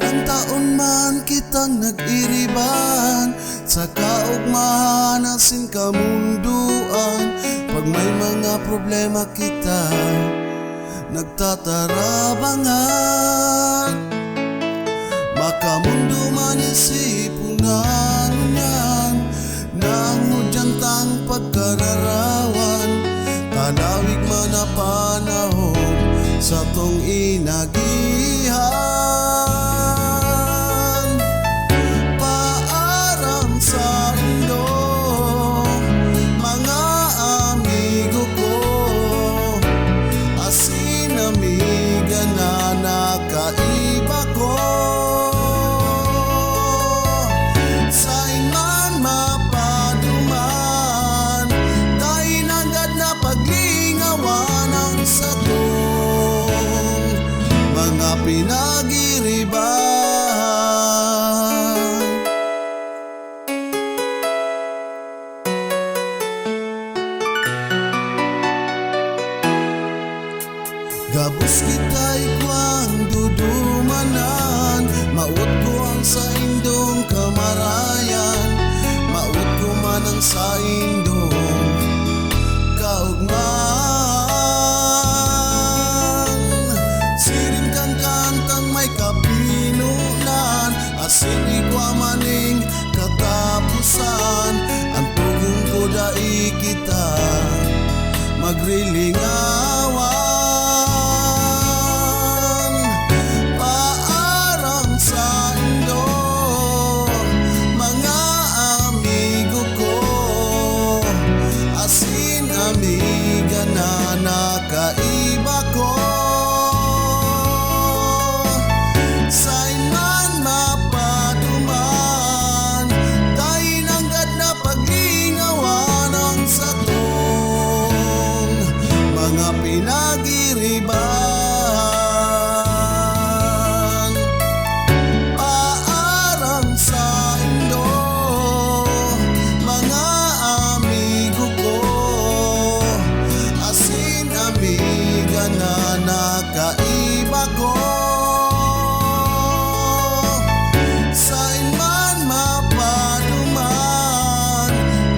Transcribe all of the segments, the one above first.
Ilang taon man kitang nag-iriban, sa kaugmahan asin kamunduan. Pag may mga problema kita nagtatarabangan, makamundo man isipunan niyan nang hudyantang pagkararawan. Tanawig man na panahon sa tong inagihan. Paaram sa indo, mga amigo ko, asin amiga na nakaiba ko. Sa'y man mapaduman, dahil agad na paglingawan ang satong mga pinagiriban. Gabos kita'y kwang dudumanan, maut ko ang sa indong kamarayan, maut ko man ang sa indong kaugman. Siring kang kantang may kapinunan, asin igwa maning katapusan. Ang tugong ko dai kita magrilingawan. Paaram sa indo, mga amigo ko, asin amiga na nakaiba ko. Sa'y man mapaduman, dahil agad na paglingawan ang satong mga pinagiriban. Paaram sa indo, mga amigo ko, asin amiga na nakaiba ko. Sa'y man mapaduman,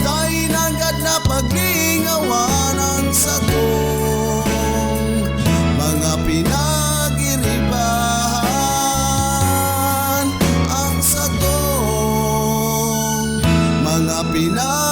dahil agad na paglingawan ang satong mga pinagiriban. Ang satong mga pinagiriban.